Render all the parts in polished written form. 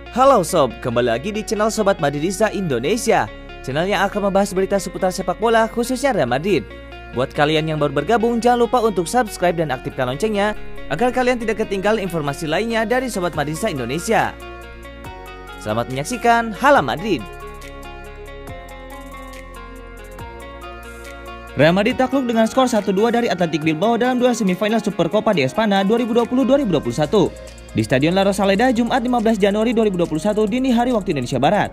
Halo sob, kembali lagi di channel Sobat Madridista Indonesia, channel yang akan membahas berita seputar sepak bola khususnya Real Madrid. Buat kalian yang baru bergabung, jangan lupa untuk subscribe dan aktifkan loncengnya agar kalian tidak ketinggalan informasi lainnya dari Sobat Madridista Indonesia. Selamat menyaksikan Hala Madrid. Real Madrid takluk dengan skor 1-2 dari Athletic Bilbao dalam duel semifinal Supercopa de España 2020-2021 di Stadion La Rosaleda Jumat 15 Januari 2021 dini hari waktu Indonesia Barat.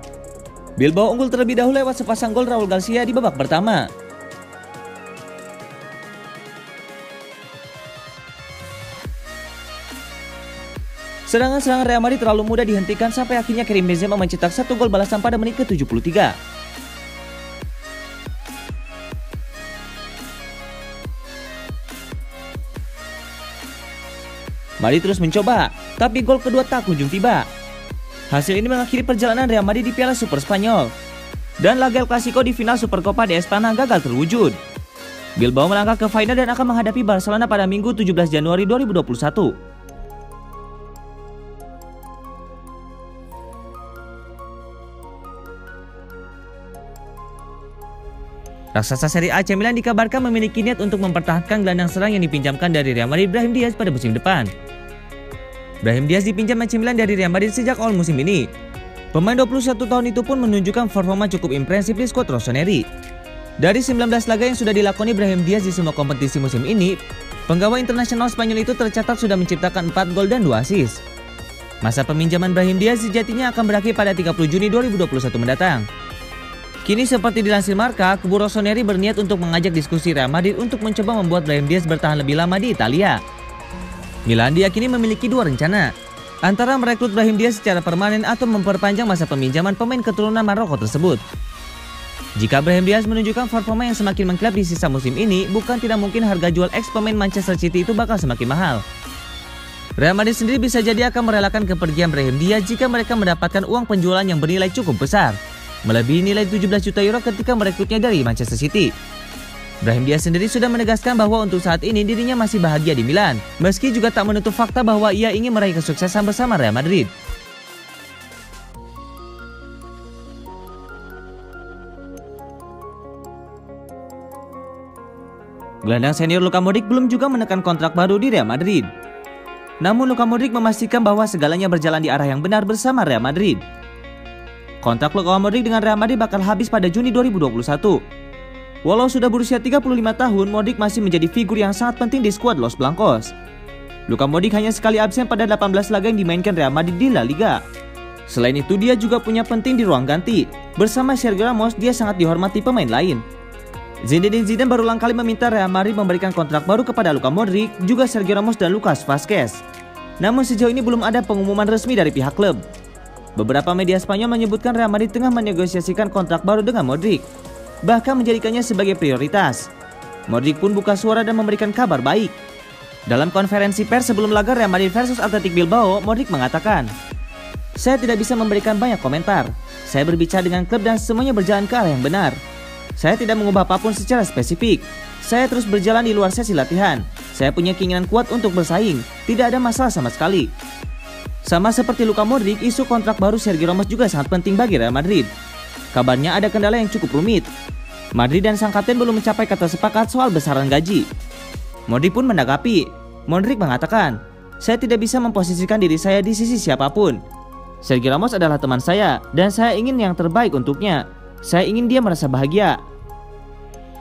Bilbao unggul terlebih dahulu lewat sepasang gol Raul Garcia di babak pertama. Sedangkan serangan Real Madrid terlalu mudah dihentikan sampai akhirnya Karim Benzema mencetak satu gol balasan pada menit ke-73. Madrid terus mencoba, tapi gol kedua tak kunjung tiba. Hasil ini mengakhiri perjalanan Real Madrid di Piala Super Spanyol. Dan laga El Clasico di final Supercopa de España gagal terwujud. Bilbao melangkah ke final dan akan menghadapi Barcelona pada Minggu 17 Januari 2021. Raksasa Serie A AC Milan dikabarkan memiliki niat untuk mempertahankan gelandang serang yang dipinjamkan dari Real Madrid Brahim Diaz pada musim depan. Brahim Diaz dipinjam AC Milan dari Real Madrid sejak awal musim ini. Pemain 21 tahun itu pun menunjukkan performa cukup impresif di skuad Rossoneri. Dari 19 laga yang sudah dilakoni Brahim Diaz di semua kompetisi musim ini, penggawa internasional Spanyol itu tercatat sudah menciptakan 4 gol dan 2 assist. Masa peminjaman Brahim Diaz sejatinya akan berakhir pada 30 Juni 2021 mendatang. Kini seperti dilansir Marca, kubu Rossoneri berniat untuk mengajak diskusi Real Madrid untuk mencoba membuat Brahim Diaz bertahan lebih lama di Italia. Milan diyakini memiliki dua rencana, antara merekrut Brahim Diaz secara permanen atau memperpanjang masa peminjaman pemain keturunan Maroko tersebut. Jika Brahim Diaz menunjukkan performa yang semakin mengkilap di sisa musim ini, bukan tidak mungkin harga jual ex pemain Manchester City itu bakal semakin mahal. Real Madrid sendiri bisa jadi akan merelakan kepergian Brahim Diaz jika mereka mendapatkan uang penjualan yang bernilai cukup besar, melebihi nilai 17 juta euro ketika merekrutnya dari Manchester City. Brahim Diaz sendiri sudah menegaskan bahwa untuk saat ini dirinya masih bahagia di Milan, meski juga tak menutup fakta bahwa ia ingin meraih kesuksesan bersama Real Madrid. Gelandang senior Luka Modric belum juga menekan kontrak baru di Real Madrid. Namun Luka Modric memastikan bahwa segalanya berjalan di arah yang benar bersama Real Madrid. Kontrak Luka Modric dengan Real Madrid bakal habis pada Juni 2021. Walau sudah berusia 35 tahun, Modric masih menjadi figur yang sangat penting di skuad Los Blancos. Luka Modric hanya sekali absen pada 18 laga yang dimainkan Real Madrid di La Liga. Selain itu, dia juga punya penting di ruang ganti. Bersama Sergio Ramos, dia sangat dihormati pemain lain. Zinedine Zidane berulang kali meminta Real Madrid memberikan kontrak baru kepada Luka Modric, juga Sergio Ramos dan Lucas Vazquez. Namun sejauh ini belum ada pengumuman resmi dari pihak klub. Beberapa media Spanyol menyebutkan Real Madrid tengah menegosiasikan kontrak baru dengan Modric, bahkan menjadikannya sebagai prioritas. Modric pun buka suara dan memberikan kabar baik. Dalam konferensi pers sebelum laga Real Madrid versus Athletic Bilbao, Modric mengatakan, "Saya tidak bisa memberikan banyak komentar. Saya berbicara dengan klub dan semuanya berjalan ke arah yang benar. Saya tidak mengubah apapun secara spesifik. Saya terus berjalan di luar sesi latihan. Saya punya keinginan kuat untuk bersaing. Tidak ada masalah sama sekali." Sama seperti Luka Modric, isu kontrak baru Sergio Ramos juga sangat penting bagi Real Madrid. Kabarnya ada kendala yang cukup rumit. Madrid dan sang kapten belum mencapai kata sepakat soal besaran gaji. Modric pun menanggapi. Modric mengatakan, "Saya tidak bisa memposisikan diri saya di sisi siapapun. Sergio Ramos adalah teman saya dan saya ingin yang terbaik untuknya. Saya ingin dia merasa bahagia.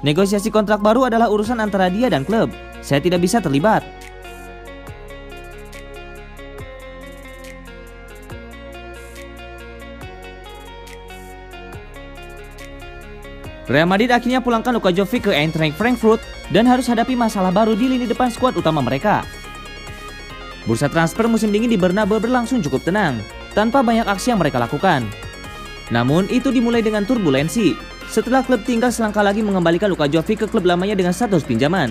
Negosiasi kontrak baru adalah urusan antara dia dan klub. Saya tidak bisa terlibat." Real Madrid akhirnya pulangkan Luka Jovic ke Eintracht Frankfurt dan harus hadapi masalah baru di lini depan skuad utama mereka. Bursa transfer musim dingin di Bernabeu berlangsung cukup tenang, tanpa banyak aksi yang mereka lakukan. Namun itu dimulai dengan turbulensi, setelah klub tinggal selangkah lagi mengembalikan Luka Jovic ke klub lamanya dengan status pinjaman.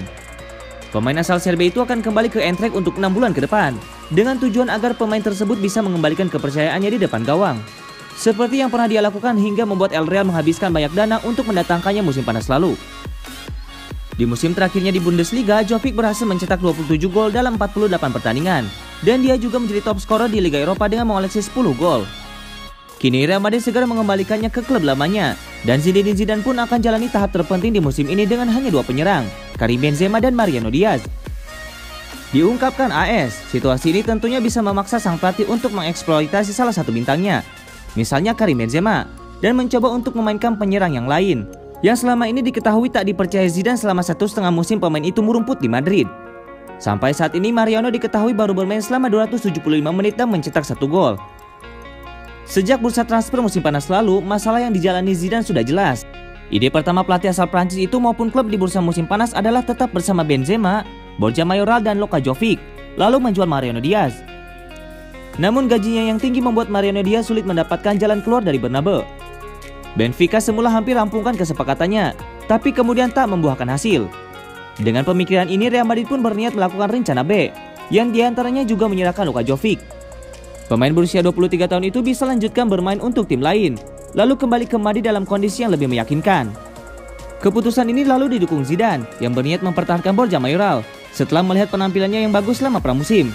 Pemain asal Serbia itu akan kembali ke Eintracht untuk 6 bulan ke depan, dengan tujuan agar pemain tersebut bisa mengembalikan kepercayaannya di depan gawang, seperti yang pernah dia lakukan hingga membuat El Real menghabiskan banyak dana untuk mendatangkannya musim panas lalu. Di musim terakhirnya di Bundesliga, Jovic berhasil mencetak 27 gol dalam 48 pertandingan, dan dia juga menjadi top scorer di Liga Eropa dengan mengoleksi 10 gol. Kini Real Madrid segera mengembalikannya ke klub lamanya, dan Zinedine Zidane pun akan jalani tahap terpenting di musim ini dengan hanya 2 penyerang, Karim Benzema dan Mariano Diaz. Diungkapkan AS, situasi ini tentunya bisa memaksa sang pelatih untuk mengeksploitasi salah satu bintangnya, misalnya Karim Benzema, dan mencoba untuk memainkan penyerang yang lain, yang selama ini diketahui tak dipercaya Zidane selama 1,5 musim pemain itu merumput di Madrid. Sampai saat ini Mariano diketahui baru bermain selama 275 menit dan mencetak 1 gol. Sejak bursa transfer musim panas lalu, masalah yang dijalani Zidane sudah jelas. Ide pertama pelatih asal Prancis itu maupun klub di bursa musim panas adalah tetap bersama Benzema, Borja Mayoral dan Luka Jovic, lalu menjual Mariano Diaz. Namun gajinya yang tinggi membuat Mariano Diaz sulit mendapatkan jalan keluar dari Bernabeu. Benfica semula hampir rampungkan kesepakatannya, tapi kemudian tak membuahkan hasil. Dengan pemikiran ini Real Madrid pun berniat melakukan rencana B, yang diantaranya juga menyerahkan Luka Jovic. Pemain berusia 23 tahun itu bisa lanjutkan bermain untuk tim lain, lalu kembali ke Madrid dalam kondisi yang lebih meyakinkan. Keputusan ini lalu didukung Zidane yang berniat mempertahankan Borja Mayoral setelah melihat penampilannya yang bagus selama pramusim.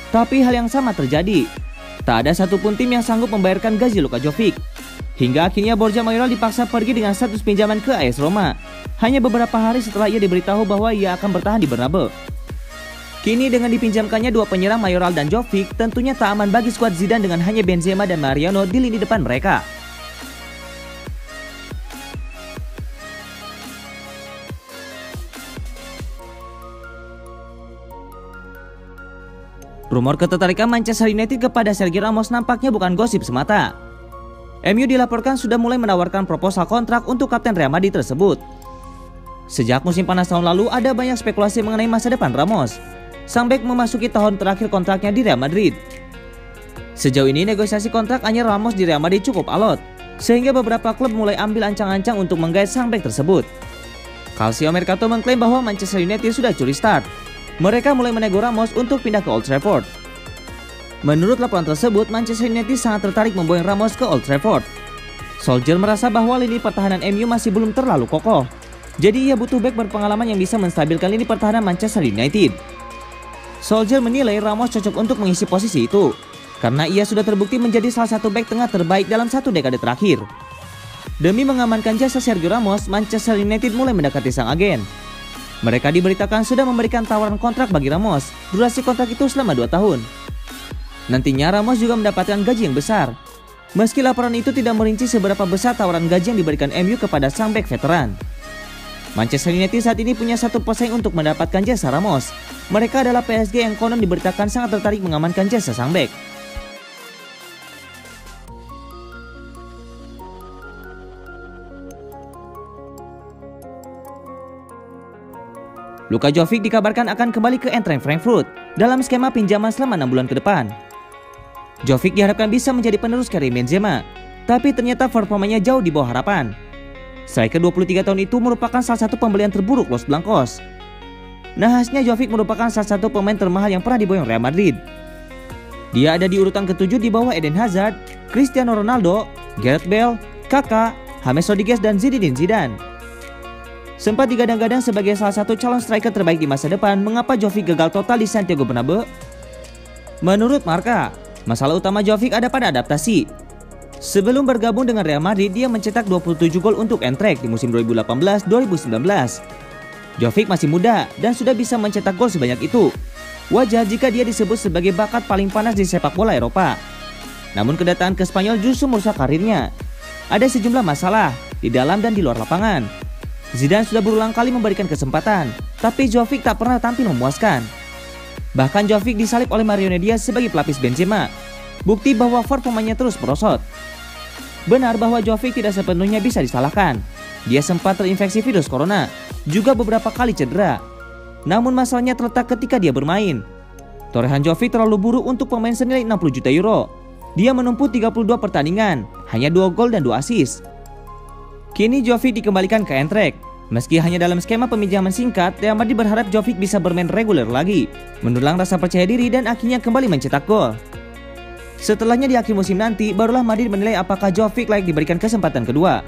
Tapi hal yang sama terjadi. Tak ada satupun tim yang sanggup membayarkan gaji Luka Jovic. Hingga akhirnya Borja Mayoral dipaksa pergi dengan status pinjaman ke AS Roma, hanya beberapa hari setelah ia diberitahu bahwa ia akan bertahan di Bernabeu. Kini dengan dipinjamkannya 2 penyerang Mayoral dan Jovic, tentunya tak aman bagi skuad Zidane dengan hanya Benzema dan Mariano di lini depan mereka. Rumor ketertarikan Manchester United kepada Sergio Ramos nampaknya bukan gosip semata. MU dilaporkan sudah mulai menawarkan proposal kontrak untuk kapten Real Madrid tersebut. Sejak musim panas tahun lalu ada banyak spekulasi mengenai masa depan Ramos. Sang bek memasuki tahun terakhir kontraknya di Real Madrid. Sejauh ini negosiasi kontrak anyar Ramos di Real Madrid cukup alot, sehingga beberapa klub mulai ambil ancang-ancang untuk menggait sang bek tersebut. Calcio Mercato mengklaim bahwa Manchester United sudah curi start. Mereka mulai menego Ramos untuk pindah ke Old Trafford. Menurut laporan tersebut, Manchester United sangat tertarik memboyong Ramos ke Old Trafford. Solskjaer merasa bahwa lini pertahanan MU masih belum terlalu kokoh, jadi ia butuh bek berpengalaman yang bisa menstabilkan lini pertahanan Manchester United. Solskjaer menilai Ramos cocok untuk mengisi posisi itu, karena ia sudah terbukti menjadi salah satu bek tengah terbaik dalam 1 dekade terakhir. Demi mengamankan jasa Sergio Ramos, Manchester United mulai mendekati sang agen. Mereka diberitakan sudah memberikan tawaran kontrak bagi Ramos, durasi kontrak itu selama 2 tahun. Nantinya Ramos juga mendapatkan gaji yang besar. Meski laporan itu tidak merinci seberapa besar tawaran gaji yang diberikan MU kepada sang bek veteran. Manchester United saat ini punya satu pesaing untuk mendapatkan jasa Ramos. Mereka adalah PSG yang konon diberitakan sangat tertarik mengamankan jasa sang bek. Luka Jovic dikabarkan akan kembali ke Eintracht Frankfurt dalam skema pinjaman selama 6 bulan ke depan. Jovic diharapkan bisa menjadi penerus Karim Benzema, tapi ternyata performanya jauh di bawah harapan. Striker 23 tahun itu merupakan salah satu pembelian terburuk Los Blancos. Nahasnya Jovic merupakan salah satu pemain termahal yang pernah diboyong Real Madrid. Dia ada di urutan ke-7 di bawah Eden Hazard, Cristiano Ronaldo, Gareth Bale, Kaká, James Rodriguez dan Zinedine Zidane. Sempat digadang-gadang sebagai salah satu calon striker terbaik di masa depan, mengapa Jovic gagal total di Santiago Bernabeu? Menurut Marca, masalah utama Jovic ada pada adaptasi. Sebelum bergabung dengan Real Madrid, dia mencetak 27 gol untuk Eintracht di musim 2018-2019. Jovic masih muda dan sudah bisa mencetak gol sebanyak itu. Wajar jika dia disebut sebagai bakat paling panas di sepak bola Eropa. Namun kedatangan ke Spanyol justru merusak karirnya. Ada sejumlah masalah di dalam dan di luar lapangan. Zidane sudah berulang kali memberikan kesempatan, tapi Jovic tak pernah tampil memuaskan. Bahkan Jovic disalib oleh Mariano Diaz sebagai pelapis Benzema. Bukti bahwa performanya terus merosot. Benar bahwa Jovic tidak sepenuhnya bisa disalahkan. Dia sempat terinfeksi virus corona, juga beberapa kali cedera. Namun masalahnya terletak ketika dia bermain. Torehan Jovic terlalu buruk untuk pemain senilai 60 juta euro. Dia menempuh 32 pertandingan, hanya 2 gol dan 2 assist. Kini Jovic dikembalikan ke Eintracht. Meski hanya dalam skema peminjaman singkat, Real Madrid berharap Jovic bisa bermain reguler lagi, mendulang rasa percaya diri dan akhirnya kembali mencetak gol. Setelahnya di akhir musim nanti, barulah Madrid menilai apakah Jovic layak diberikan kesempatan kedua.